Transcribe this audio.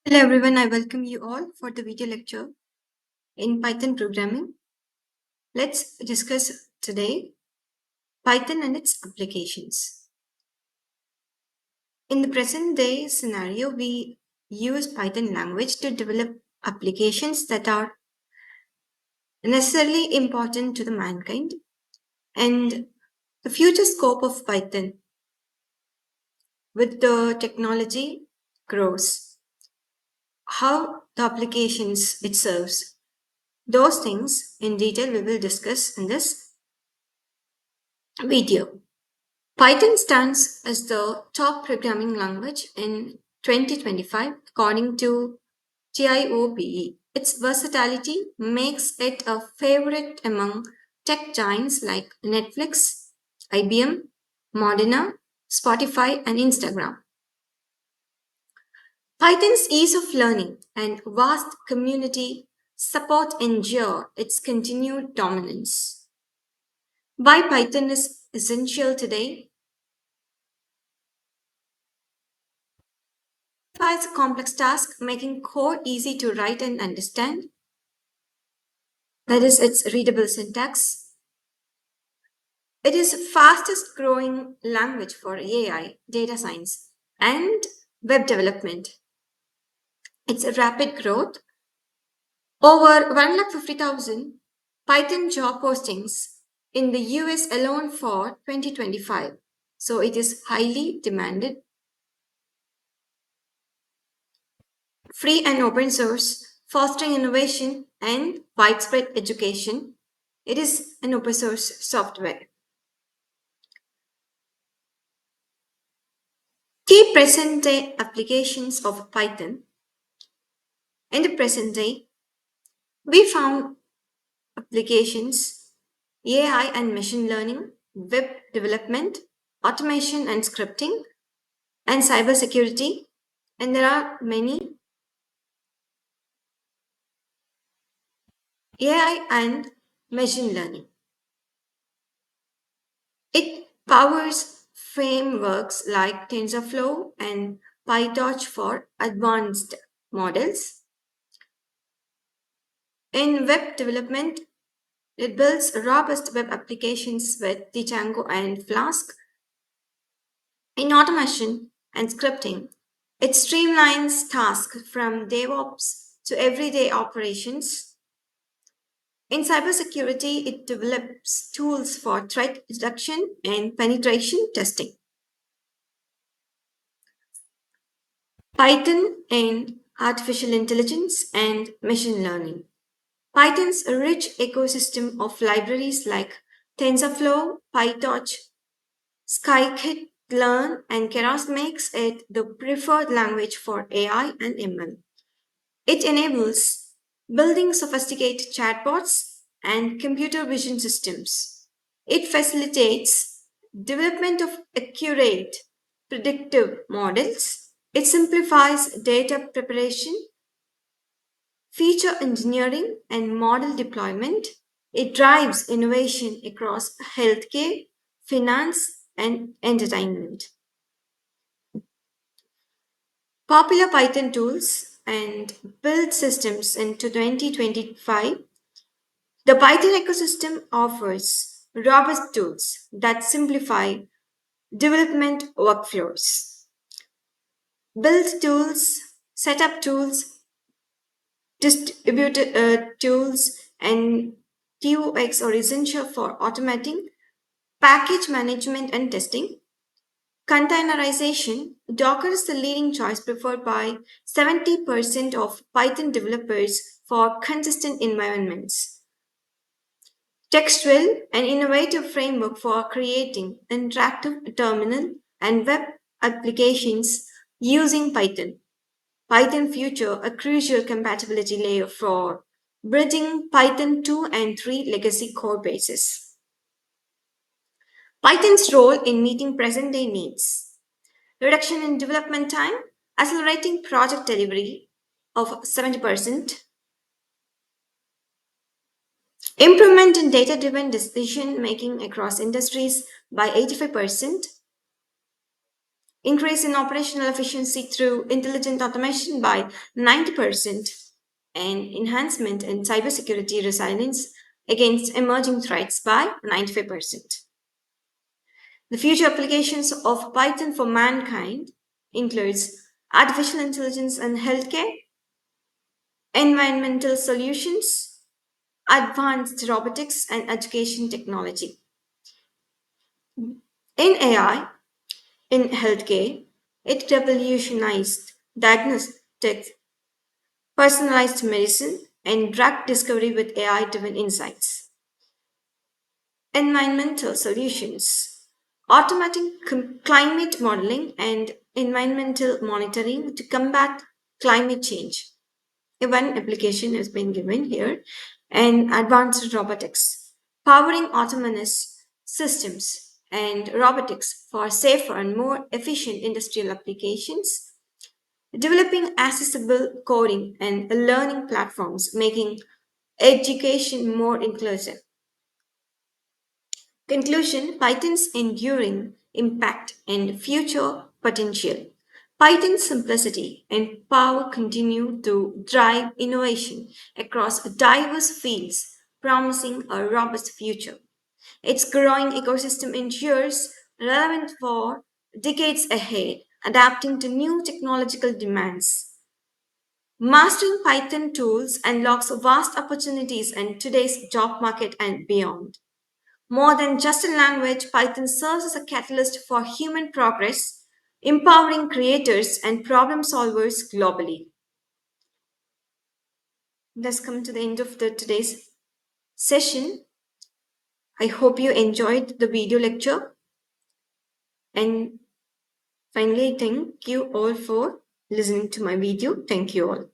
Hello everyone, I welcome you all for the video lecture in Python programming. Let's discuss today Python and its applications. In the present day scenario, we use Python language to develop applications that are necessarily important to the mankind, and the future scope of Python with the technology grows. How the applications it serves, those things in detail we will discuss in this video. Python stands as the top programming language in 2025 according to TIOBE. Its versatility makes it a favorite among tech giants like Netflix, IBM, Moderna, Spotify, and Instagram. Python's ease of learning and vast community support ensure its continued dominance. Why Python is essential today? Simplifies a complex task, making code easy to write and understand. That is its readable syntax. It is fastest growing language for AI, data science, and web development. Its rapid growth. Over 150,000 Python job postings in the US alone for 2025. So it is highly demanded. Free and open source, fostering innovation and widespread education. It is an open source software. Key present day applications of Python. In the present day, we found applications AI and machine learning, web development, automation and scripting, and cybersecurity. And there are many AI and machine learning. It powers frameworks like TensorFlow and PyTorch for advanced models. In web development, it builds robust web applications with Django and Flask. In automation and scripting, it streamlines tasks from DevOps to everyday operations. In cybersecurity, it develops tools for threat detection and penetration testing. Python and artificial intelligence and machine learning. Python's rich ecosystem of libraries like TensorFlow, PyTorch, Scikit-learn, and Keras makes it the preferred language for AI and ML. It enables building sophisticated chatbots and computer vision systems. It facilitates development of accurate predictive models. It simplifies data preparation, feature engineering, and model deployment. It drives innovation across healthcare, finance, and entertainment. Popular Python tools and build systems into 2025. The Python ecosystem offers robust tools that simplify development workflows. Build tools, setup tools, distributed tools, and TOX are essential for automating package management and testing. Containerization. Docker is the leading choice preferred by 70% of Python developers for consistent environments. Textual, an innovative framework for creating interactive terminal and web applications using Python. Python Future, a crucial compatibility layer for bridging Python 2 and 3 legacy code bases. Python's role in meeting present day needs. Reduction in development time, accelerating project delivery of 70%, improvement in data driven decision making across industries by 85%, increase in operational efficiency through intelligent automation by 90%, and enhancement in cybersecurity resilience against emerging threats by 95%. The future applications of Python for mankind includes artificial intelligence in healthcare, environmental solutions, advanced robotics, and education technology. In AI, in healthcare, it revolutionized diagnostics, personalized medicine, and drug discovery with AI driven insights. Environmental solutions, automating climate modeling and environmental monitoring to combat climate change. One application has been given here, and advanced robotics, powering autonomous systems and robotics for safer and more efficient industrial applications, developing accessible coding and learning platforms, making education more inclusive. Conclusion: Python's enduring impact and future potential. Python's simplicity and power continue to drive innovation across diverse fields, promising a robust future. Its growing ecosystem ensures relevant for decades ahead, adapting to new technological demands. Mastering Python tools unlocks vast opportunities in today's job market and beyond. More than just a language, Python serves as a catalyst for human progress, empowering creators and problem solvers globally. Thus, come to the end of today's session. I hope you enjoyed the video lecture. And finally, thank you all for listening to my video. Thank you all.